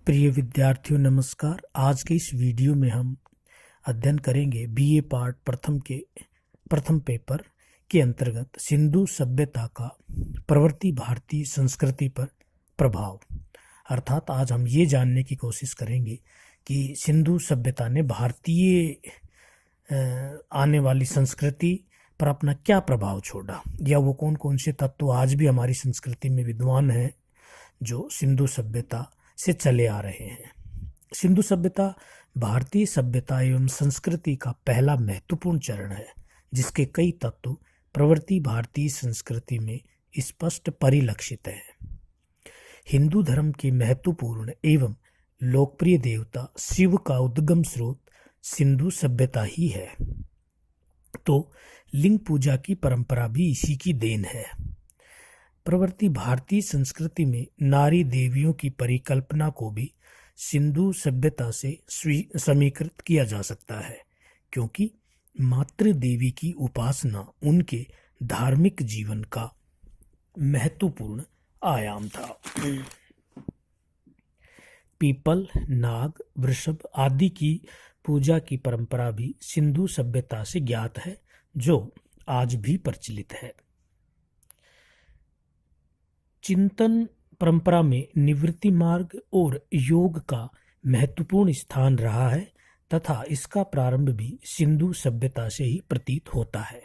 प्रिय विद्यार्थियों नमस्कार। आज के इस वीडियो में हम अध्ययन करेंगे बीए पार्ट प्रथम पेपर के अंतर्गत सिंधु सभ्यता का प्रवृत्ति भारतीय संस्कृति पर प्रभाव। अर्थात आज हम ये जानने की कोशिश करेंगे कि सिंधु सभ्यता ने भारतीय आने वाली संस्कृति पर अपना क्या प्रभाव छोड़ा, या वो कौन कौन से तत्व आज भी हमारी संस्कृति में विद्यमान हैं जो सिंधु सभ्यता से चले आ रहे हैं। सिंधु सभ्यता भारतीय सभ्यता एवं संस्कृति का पहला महत्वपूर्ण चरण है, जिसके कई तत्व प्रवृत्ति भारतीय संस्कृति में स्पष्ट परिलक्षित हैं। हिंदू धर्म के महत्वपूर्ण एवं लोकप्रिय देवता शिव का उद्गम स्रोत सिंधु सभ्यता ही है, तो लिंग पूजा की परंपरा भी इसी की देन है। प्रवृत्ति भारतीय संस्कृति में नारी देवियों की परिकल्पना को भी सिंधु सभ्यता से समीकृत किया जा सकता है, क्योंकि मातृ देवी की उपासना उनके धार्मिक जीवन का महत्वपूर्ण आयाम था। पीपल, नाग, वृषभ आदि की पूजा की परंपरा भी सिंधु सभ्यता से ज्ञात है, जो आज भी प्रचलित है। चिंतन परंपरा में निवृत्ति मार्ग और योग का महत्वपूर्ण स्थान रहा है तथा इसका प्रारंभ भी सिंधु सभ्यता से ही प्रतीत होता है।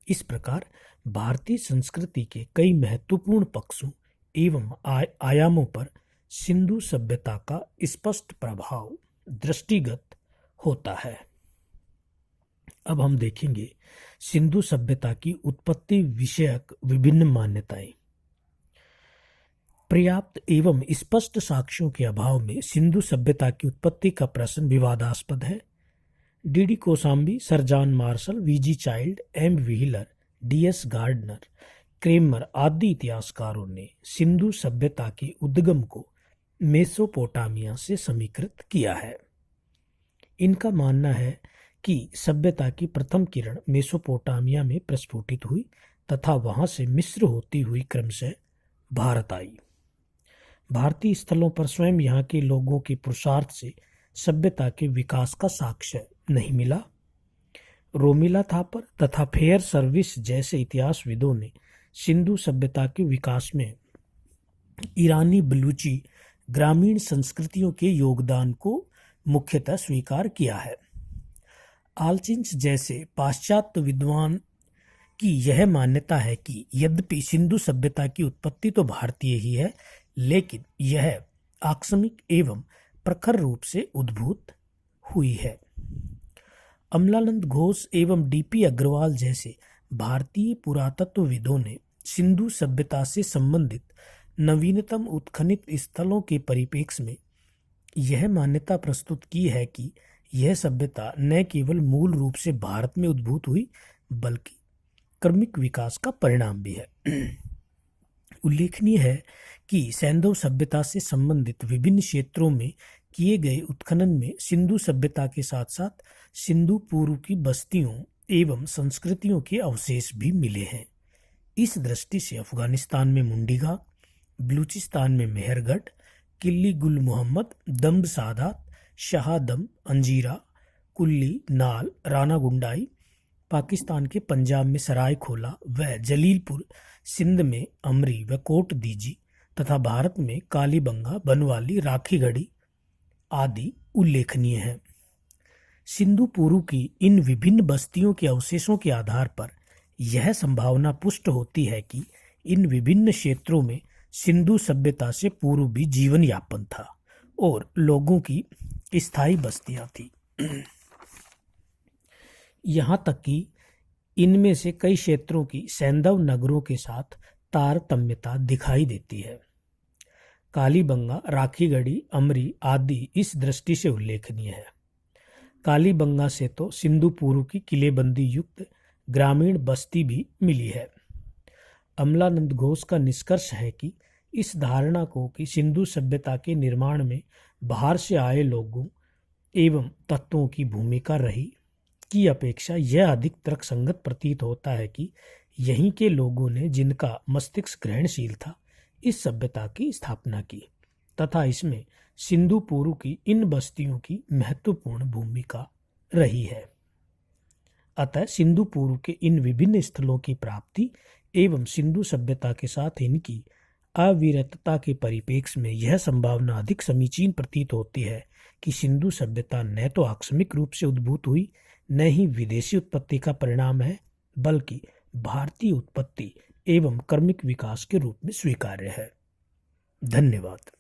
इस प्रकार भारतीय संस्कृति के कई महत्वपूर्ण पक्षों एवं आयामों पर सिंधु सभ्यता का स्पष्ट प्रभाव दृष्टिगत होता है। अब हम देखेंगे सिंधु सभ्यता की उत्पत्ति विषयक विभिन्न मान्यताएं। पर्याप्त एवं स्पष्ट साक्ष्यों के अभाव में सिंधु सभ्यता की उत्पत्ति का प्रश्न विवादास्पद है। D Kosambi, sir John Marshall, V Childe, M Wheeler, D Gardner, Kramer आदि इतिहासकारों ने सिंधु सभ्यता के उद्गम को मेसोपोटामिया से समीकृत किया है। इनका मानना है कि सभ्यता की प्रथम किरण मेसोपोटामिया में प्रस्फुटित हुई तथा वहां से मिस्र होती हुई क्रमशः भारत आई। भारतीय स्थलों पर स्वयं यहाँ के लोगों के पुरुषार्थ से सभ्यता के विकास का साक्ष्य नहीं मिला। रोमिला थापर तथा फेयर सर्विस जैसे इतिहासविदों ने सिंधु सभ्यता के विकास में ईरानी बलूची ग्रामीण संस्कृतियों के योगदान को मुख्यतः स्वीकार किया है। आल्चिंस जैसे पाश्चात्य विद्वान की यह मान्यता है कि यद्यपि सिंधु सभ्यता की उत्पत्ति तो भारतीय ही है, लेकिन यह आकस्मिक एवं प्रखर रूप से उद्भूत हुई है। अमलानंद घोष एवं डी अग्रवाल जैसे भारतीय पुरातत्वविदों ने सिंधु सभ्यता से संबंधित नवीनतम उत्खनित स्थलों के परिप्रेक्ष्य में यह मान्यता प्रस्तुत की है कि यह सभ्यता न केवल मूल रूप से भारत में उद्भूत हुई, बल्कि क्रमिक विकास का परिणाम भी है। उल्लेखनीय है कि सैंधव सभ्यता से संबंधित विभिन्न क्षेत्रों में किए गए उत्खनन में सिंधु सभ्यता के साथ साथ सिंधु पूर्व की बस्तियों एवं संस्कृतियों के अवशेष भी मिले हैं। इस दृष्टि से अफगानिस्तान में मुंडीघाट, बलूचिस्तान में मेहरगढ़, किल्ली गुल मोहम्मद, दम्ब सादात, शाहदम, अंजीरा, कुल्ली, नाल, राना गुंडाई, पाकिस्तान के पंजाब में सराय खोला व जलीलपुर, सिंध में अमरी व कोट दीजी तथा भारत में कालीबंगा, बनवाली, राखीगढ़ी आदि उल्लेखनीय हैं। सिंधु पूर्व की इन विभिन्न बस्तियों के अवशेषों के आधार पर यह संभावना पुष्ट होती है कि इन विभिन्न क्षेत्रों में सिंधु सभ्यता से पूर्व भी जीवन यापन था और लोगों की स्थायी बस्तियां थी। यहाँ तक कि इनमें से कई क्षेत्रों की सैंधव नगरों के साथ तारतम्यता दिखाई देती है। कालीबंगा, राखीगढ़ी, अमरी आदि इस दृष्टि से उल्लेखनीय है। कालीबंगा से तो सिंधु पूर्व की किलेबंदी युक्त ग्रामीण बस्ती भी मिली है। अमलानंद घोष का निष्कर्ष है कि इस धारणा को कि सिंधु सभ्यता के निर्माण में बाहर से आए लोगों एवं तत्वों की भूमिका रही की अपेक्षा यह अधिक तर्कसंगत प्रतीत होता है कि यहीं के लोगों ने, जिनका मस्तिष्क ग्रहणशील था, इस सभ्यता की स्थापना की। तथा इसमें सिंधु पूर्व की इन बस्तियों की महत्वपूर्ण भूमिका रही है। अतः सिंधु पूर्व के इन विभिन्न स्थलों की प्राप्ति एवं सिंधु सभ्यता के साथ इनकी अविरतता के परिप्रेक्ष्य में यह संभावना अधिक समीचीन प्रतीत होती है कि सिंधु सभ्यता न तो आकस्मिक रूप से उद्भूत हुई, न ही विदेशी उत्पत्ति का परिणाम है, बल्कि भारतीय उत्पत्ति एवं कर्मिक विकास के रूप में स्वीकार्य है। धन्यवाद।